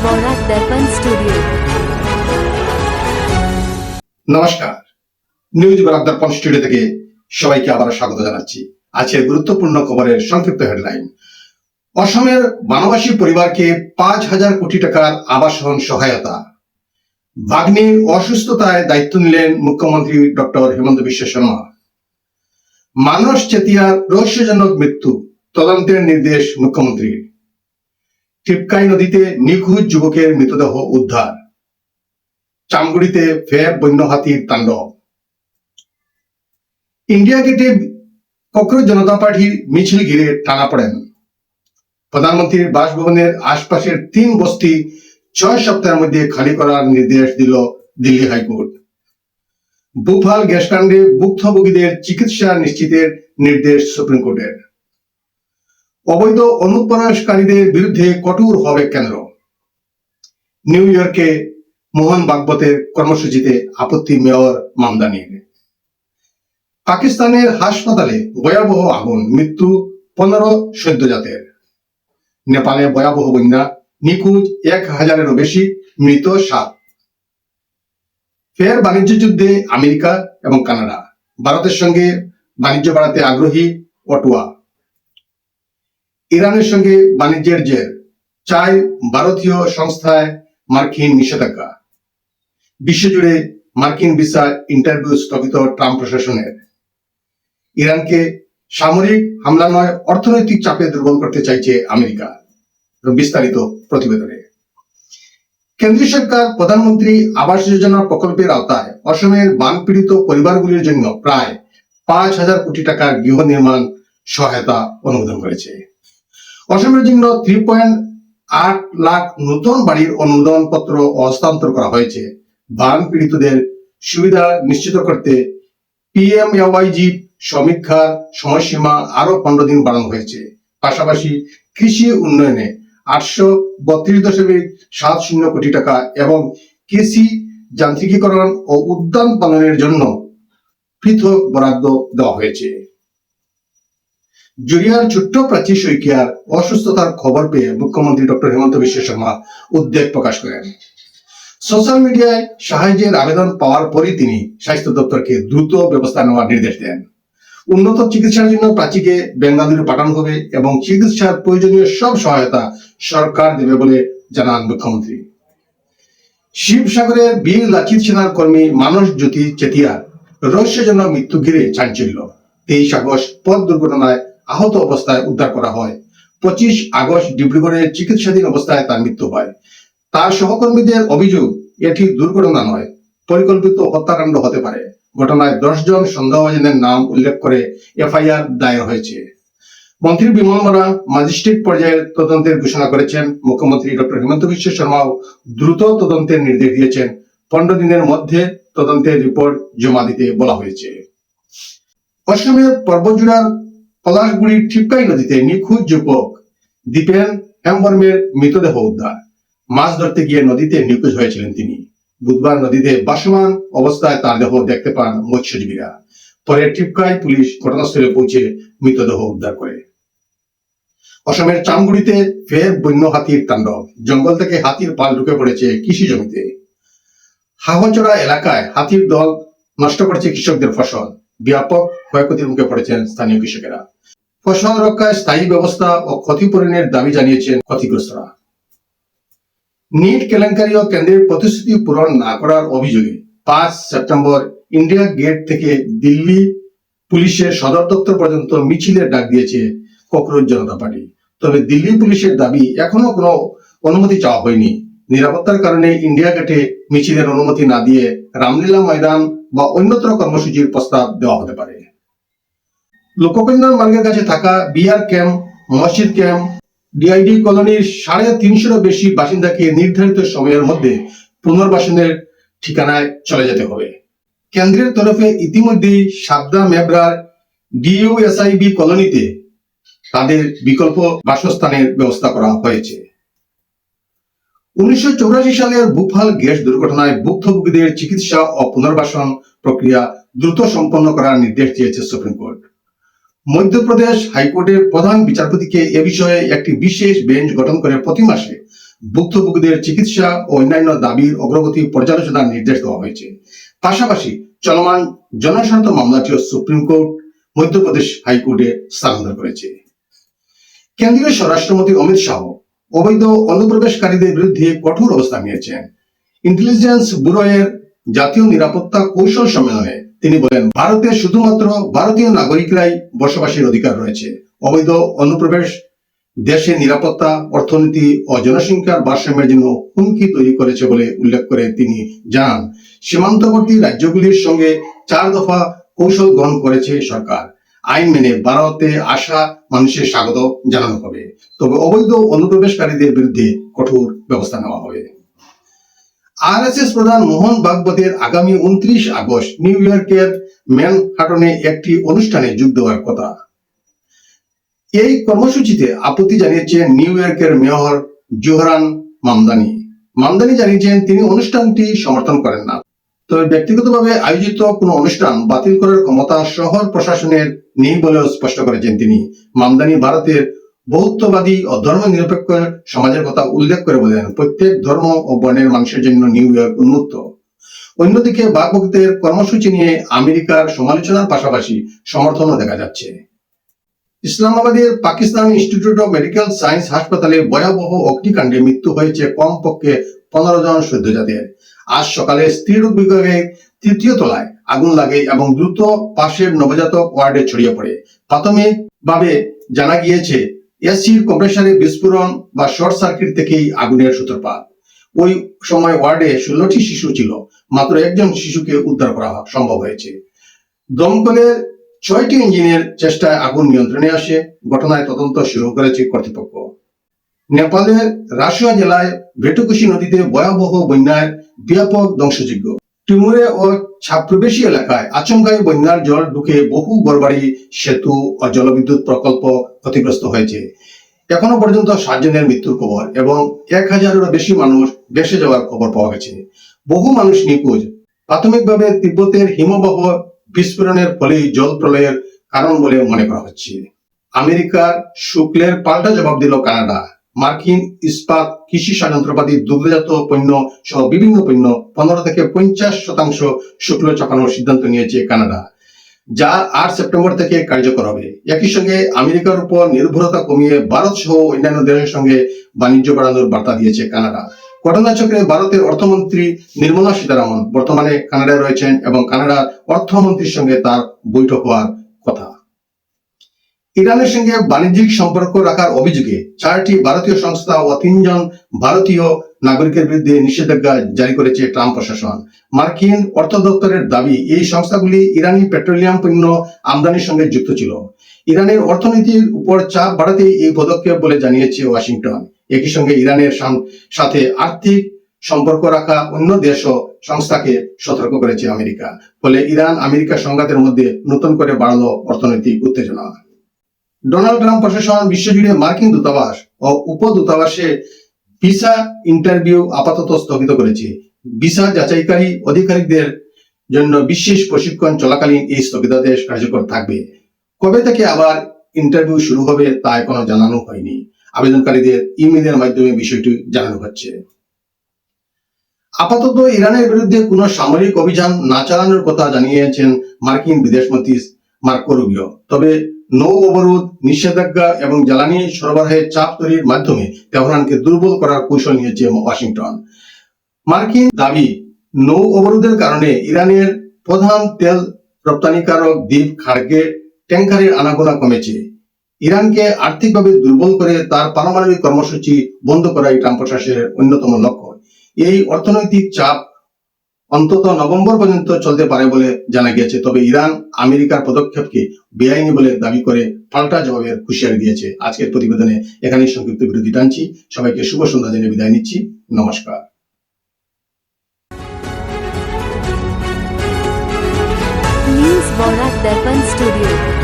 वोरा दर्पण स्टूडियो। নমস্কার, নিউজ বরাক দর্পণ স্টুডিও থেকে সবাইকে আবার স্বাগত জানাচ্ছি। আজকের গুরুত্বপূর্ণ খবরের সংক্ষিপ্ত হেডলাইন। অসমের বনবাসী পরিবারকে 5,000 কোটি টাকার আবাসন সহায়তা। ভাগ্নির অসুস্থতায় দায়িত্ব নিলেন মুখ্যমন্ত্রী ডক্টর হিমন্ত বিশ্ব শর্মা। মানস চেতিয়ার রহস্যজনক মৃত্যু, তদন্তের নির্দেশ মুখ্যমন্ত্রীর। টিপকাই নদীতে নিখোঁজ যুবকের মৃতদেহ উদ্ধার। চামগুড়িতে ফের বন্য হাতির তাণ্ডব। ইন্ডিয়া গেটে ককরোচ জনতা পার্টির মিছিল ঘিরে টানাপড়েন। প্রধানমন্ত্রীর বাসভবনের আশপাশের 3 বস্তি 6 সপ্তাহের মধ্যে খালি করার নির্দেশ দিল দিল্লি হাইকোর্ট। ভোপাল গ্যাসকাণ্ডে ভুক্তভোগীদের চিকিৎসা নিশ্চিতের নির্দেশ সুপ্রিম কোর্টের। অবৈধ অনুপ্রবেশকারীদের বিরুদ্ধে কঠোর হবে কেন্দ্র। নিউ ইয়র্কে মোহন ভাগবতের কর্মসূচিতে আপত্তি মেয়র মামদানির। পাকিস্তানের হাসপাতালে ভয়াবহ আগুন, মৃত্যু 15 সদ্যজাতের। নেপালে ভয়াবহ বন্যা, নিখোঁজ 1,000-এরও বেশি, মৃত 7। ফের বাণিজ্য যুদ্ধে আমেরিকা এবং কানাডা, ভারতের সঙ্গে বাণিজ্য বাড়াতে আগ্রহী অটোয়া। ইরানের সঙ্গে বাণিজ্যের জের, চায় ভারতীয় সংস্থায় মার্কিন নিষেধাজ্ঞা। বিশ্বজুড়ে মার্কিন ভিসা ইন্টারভিউ স্থগিত ট্রাম্প প্রশাসনের। ইরানকে সামরিক হামলা নয়, অর্থনৈতিক চাপে দুর্বল করতে চাইছে আমেরিকা। বিস্তারিত প্রতিবেদনে। কেন্দ্রীয় সরকার প্রধানমন্ত্রী আবাস যোজনা প্রকল্পের আওতায় অসমের বানপীড়িত পরিবারগুলির জন্য প্রায় 5,000 কোটি টাকার গৃহ নির্মাণ সহায়তা অনুমোদন করেছে। অসমের জন্য 3.8 লাখ নতুন বাড়ির অনুমোদন পত্র হস্তান্তর করা হয়েছে। বান পীড়িতদের সুবিধা নিশ্চিত করতে PMAYG সমীক্ষার সময়সীমা আরো 15 দিন বাড়ানো হয়েছে। পাশাপাশি কৃষি উন্নয়নে 832.70 কোটি টাকা এবং কৃষি যান্ত্রিকীকরণ ও উদ্যান পালনের জন্য পৃথক বরাদ্দ দেওয়া হয়েছে। জুরিয়ার ছোট্ট প্রাচী শইকিয়ার অসুস্থতার খবর পেয়ে মুখ্যমন্ত্রী ডক্টর হিমন্ত বিশ্ব শর্মা উদ্বেগ প্রকাশ করেন। সোশ্যাল মিডিয়ায় সাহায্যের আবেদন পাওয়ার পরই তিনি স্বাস্থ্য দপ্তরকে দ্রুত ব্যবস্থা নেওয়ার নির্দেশ দেন। উন্নত চিকিৎসার জন্য প্রাচীকে বেঙ্গালুরু পাঠানো হবে এবং চিকিৎসার প্রয়োজনীয় সব সহায়তা সরকার দেবে বলে জানান মুখ্যমন্ত্রী। শিবসাগরের বীর লাচিত সেনার কর্মী মানস জ্যোতি চেতিয়ার রহস্যজনক মৃত্যু ঘিরে চাঞ্চল্য। 23 আগস্ট পথ দুর্ঘটনায় আহত অবস্থায় উদ্ধার করা হয়। 25 আগস্ট ডিব্রুগড়ে চিকিৎসাধীন অবস্থায় তার মৃত্যু হয়। তার সহকর্মীদের অভিযোগ, এটি দুর্ঘটনা নয়, পরিকল্পিত হত্যাকাণ্ড হতে পারে। ঘটনায় 10 জন সন্দেহভাজনের নাম উল্লেখ করে FIR দায়ের হয়েছে। মন্ত্রী বিমল বরা ম্যাজিস্ট্রেট পর্যায়ে তদন্তের ঘোষণা করেছেন। মুখ্যমন্ত্রী ডক্টর হিমন্ত বিশ্ব শর্মাও দ্রুত তদন্তের নির্দেশ দিয়েছেন। 15 দিনের মধ্যে তদন্তের রিপোর্ট জমা দিতে বলা হয়েছে। অসমের পর্বতজোড়ার পলাশগুড়ির টিপকাই নদীতে নিখোঁজ যুবক দীপেন হেমবর্মের মৃতদেহ উদ্ধার। মাছ ধরতে গিয়ে নদীতে নিখোঁজ হয়েছিলেন তিনি। বুধবার নদীতে ভাসমান অবস্থায় তার দেহ দেখতে পান মৎস্যজীবীরা। পরে টিপকাই পুলিশ ঘটনাস্থলে পৌঁছে মৃতদেহ উদ্ধার করে। অসমের চামগুড়িতে ফের বন্য হাতির তাণ্ডব। জঙ্গল থেকে হাতির পাল ঢুকে পড়েছে কৃষি জমিতে। হাহচড়া এলাকায় হাতির দল নষ্ট করেছে কৃষকদের ফসল। ব্যাপক ক্ষয়ক্ষতির মুখে পড়েছেন স্থানীয় কৃষকেরা। ফসল রক্ষায় স্থায়ী ব্যবস্থা ও ক্ষতিপূরণের দাবি জানিয়েছেন ক্ষতিগ্রস্তরা। নিট কেলেঙ্কারি ও কেন্দ্রের প্রতিশ্রুতি পূরণ না করার অভিযোগে 5 সেপ্টেম্বর ইন্ডিয়া গেট থেকে দিল্লি পুলিশের সদর দপ্তর পর্যন্ত মিছিলের ডাক দিয়েছে ককরোচ জনতা পার্টি। তবে দিল্লি পুলিশের দাবি, এখনো কোনো অনুমতি চাওয়া হয়নি। নিরাপত্তার কারণে ইন্ডিয়া গেটে মিছিলের অনুমতি না দিয়ে রামলীলা ময়দান বা অন্যত্র কর্মসূচির প্রস্তাব দেওয়া হতে পারে। লোককল্যাণ মার্গের কাছে থাকা বিআর ক্যাম্প, মসজিদ ক্যাম্প, DID কলোনির 350-এরও বেশি বাসিন্দাকে নির্ধারিত সময়ের মধ্যে পুনর্বাসনের ঠিকানায় চলে যেতে হবে। কেন্দ্রের তরফে ইতিমধ্যেই সাবদা মেবরার DUSIB কলোনিতে তাদের বিকল্প বাসস্থানের ব্যবস্থা করা হয়েছে। 1984 সালের ভোপাল গ্যাস দুর্ঘটনায় ভুক্তভোগীদের চিকিৎসা ও পুনর্বাসন প্রক্রিয়া দ্রুত সম্পন্ন করার নির্দেশ দিয়েছে সুপ্রিম কোর্ট। মধ্যপ্রদেশ হাইকোর্টের প্রধান বিচারপতিকে এ বিষয়ে একটি বিশেষ বেঞ্চ গঠন করে প্রতি মাসে ভুক্তভোগীদের চিকিৎসা ও অন্যান্য দাবির অগ্রগতি পর্যালোচনার নির্দেশ দেওয়া হয়েছে। পাশাপাশি চলমান জনস্বার্থ মামলাটিও সুপ্রিম কোর্ট মধ্যপ্রদেশ হাইকোর্টে স্থানান্তর করেছে। কেন্দ্রীয় স্বরাষ্ট্রমন্ত্রী অমিত শাহ অবৈধ অনুপ্রবেশকারীদের বিরুদ্ধে কঠোর অবস্থান নিয়েছেন। ইন্টেলিজেন্স ব্যুরোয়ের জাতীয় নিরাপত্তা কৌশল সম্মেলনে তিনি বলেন, ভারতে শুধুমাত্র ভারতীয় নাগরিকরাই বসবাসের অধিকার রয়েছে। অবৈধ অনুপ্রবেশ দেশের নিরাপত্তা, অর্থনীতি ও জনসংখ্যার ভারসাম্যের জন্য হুমকি তৈরি করেছে বলে উল্লেখ করে তিনি জানান, সীমান্তবর্তী রাজ্যগুলির সঙ্গে 4 দফা কৌশল গ্রহণ করেছে সরকার। আইন মেনে ভারতে আসা মানুষের স্বাগত জানানো হবে, তবে অবৈধ অনুপ্রবেশকারীদের বিরুদ্ধে কঠোর ব্যবস্থা নেওয়া হবে। আরএসএস প্রধান মোহন ভাগবতের আগামী 29 আগস্ট নিউ ইয়র্কের ম্যানহাটনে একটি অনুষ্ঠানে যোগ দেওয়ার কথা। এই কর্মসূচিতে আপত্তি জানিয়েছেন নিউ ইয়র্কের মেয়র জোহরান মামদানি। মামদানি জানিয়েছেন তিনি অনুষ্ঠানটি সমর্থন করেন না, তবে ব্যক্তিগতভাবে আয়োজিত কোনো অনুষ্ঠান বাতিল করার ক্ষমতা শহর প্রশাসনের নেই বলেও স্পষ্ট করেছেন তিনি। মামদানি ভারতের বহুত্ববাদী ও ধর্মনিরপেক্ষ সমাজের কথা উল্লেখ করে বলেন, প্রত্যেক ধর্ম ও বর্ণের মানুষের জন্য নিউ ইয়র্ক উন্মুক্ত। অন্যদিকে ভাগবতের কর্মসূচি নিয়ে আমেরিকার সমালোচনার পাশাপাশি সমর্থনও দেখা যাচ্ছে। ইসলামাবাদের Pakistan institute of medical science হাসপাতালে ভয়াবহ অগ্নিকাণ্ডে মৃত্যু হয়েছে কমপক্ষে 15 জন সদ্যজাতের। আজ সকালে স্ত্রীরোগ বিভাগের 3য় তলায় আগুন লাগে এবং দ্রুত পাশের নবজাতক ওয়ার্ডে ছড়িয়ে পড়ে। প্রাথমিকভাবে জানা গিয়েছে এসির কম্প্রেসারে বিস্ফোরণ বা শর্ট সার্কিট থেকেই আগুনের সূত্রপাত। ওই সময় ওয়ার্ডে 16টি শিশু ছিল, মাত্র একজন শিশুকে উদ্ধার করা সম্ভব হয়েছে। দমকলের 6টি ইঞ্জিনের চেষ্টায় আগুন নিয়ন্ত্রণে আসে। ঘটনায় তদন্ত শুরু করেছে কর্তৃপক্ষ। নেপালের রাসুয়া জেলায় ভেটুকুশি নদীতে ভয়াবহ বন্যায় ব্যাপক ধ্বংসযজ্ঞ। টিমুরে ও ছাপ্রবেশী এলাকায় আচমকাই বন্যার জল ঢুকে বহু ঘরবাড়ি, সেতু ও জলবিদ্যুৎ প্রকল্প ক্ষতিগ্রস্ত হয়েছে। এখনো পর্যন্ত 7 জনের মৃত্যুর খবর এবং 1000-এরও বেশি মানুষ ভেসে যাওয়ার খবর পাওয়া গেছে। বহু মানুষ নিখোঁজ। প্রাথমিকভাবে তিব্বতের হিমবাহ বিস্ফোরণের ফলেই জল প্রলয়ের কারণ বলে মনে করা হচ্ছে। আমেরিকার শুল্কের পাল্টা জবাব দিল কানাডা। মার্কিন ইস্পাত, কৃষি যন্ত্রপাতি, দুগ্ধজাত পণ্য সহ বিভিন্ন পণ্য 15 থেকে 50% শুল্ক চাপানোর সিদ্ধান্ত নিয়েছে কানাডা, যা 8 সেপ্টেম্বর থেকে কার্যকর হবে। একই সঙ্গে আমেরিকার উপর নির্ভরতা কমিয়ে ভারত সহ অন্যান্য দেশের সঙ্গে বাণিজ্য বাড়ানোর বার্তা দিয়েছে কানাডা। ঘটনাচক্রে ভারতের অর্থমন্ত্রী নির্মলা সীতারামন বর্তমানে কানাডায় রয়েছেন এবং কানাডার অর্থমন্ত্রীর সঙ্গে তার বৈঠক হওয়ার কথা। ইরানের সঙ্গে বাণিজ্যিক সম্পর্ক রাখার অভিযোগে 4টি ভারতীয় সংস্থা ও 3 জন ভারতীয় নাগরিকের বিরুদ্ধে নিষেধাজ্ঞা জারি করেছে ট্রাম্প প্রশাসন। মার্কিন অর্থ দপ্তরের দাবি, এই সংস্থাগুলি ইরানি পেট্রোলিয়াম পণ্য আমদানির সঙ্গে যুক্ত ছিল। ইরানের অর্থনীতির উপর চাপ বাড়াতেই এই পদক্ষেপ বলে জানিয়েছে ওয়াশিংটন। একই সঙ্গে ইরানের সাথে আর্থিক সম্পর্ক রাখা অন্য দেশ ও সংস্থাকে সতর্ক করেছে আমেরিকা। ফলে ইরান আমেরিকা সংঘাতের মধ্যে নতুন করে বাড়লো অর্থনৈতিক উত্তেজনা। ডোনাল্ড ট্রাম্প প্রশাসন বিশ্বজুড়ে মার্কিন দূতাবাস ও উপদূতাবাসে ভিসা ইন্টারভিউ আপাতত স্থগিত করেছে। ভিসা যাচাইকারী আধিকারিকদের জন্য বিশেষ প্রশিক্ষণ চলাকালীন এই স্থগিতাদেশ কার্যকর থাকবে। কবে থেকে আবার ইন্টারভিউ শুরু হবে তা এখনো জানানো হয়নি। আবেদনকারীদের ইমেইলের মাধ্যমে বিষয়টি জানানো হচ্ছে। আপাতত ইরানের বিরুদ্ধে কোনো সামরিক অভিযান না চালানোর কথা জানিয়েছেন মার্কিন বিদেশমন্ত্রী মার্কো রুবিও। তবে নৌ অবরোধ, নিষেধাজ্ঞা এবং জ্বালানি সরবরাহে চাপ তৈরির মাধ্যমে তেহরানকে দুর্বল করার কৌশল নিয়েছে ওয়াশিংটন। মার্কিন দাবি, নৌ অবরোধের কারণে ইরানের প্রধান তেল রপ্তানিকারক দ্বীপ খার্গে ট্যাঙ্কারের আনাগোনা কমেছে। ইরানকে আর্থিকভাবে দুর্বল করে তার পারমাণবিক কর্মসূচি বন্ধ করাই ট্রাম্প প্রশাসনের অন্যতম লক্ষ্য। এই অর্থনৈতিক চাপ অন্তত নভেম্বর পর্যন্ত চলতে পারে বলে জানা গিয়েছে। তবে ইরান আমেরিকার পদক্ষেপকে বেআইনি বলে দাবি করে পাল্টা জবাবের হুঁশিয়ারি দিয়েছে। আজকের প্রতিবেদনে এখানেই সংক্ষিপ্ত বিরতি টানছি। সবাইকে শুভ সন্ধ্যা জেনে বিদায় নিচ্ছি। নমস্কার। নিউজ বরাক দর্পণ স্টুডিও।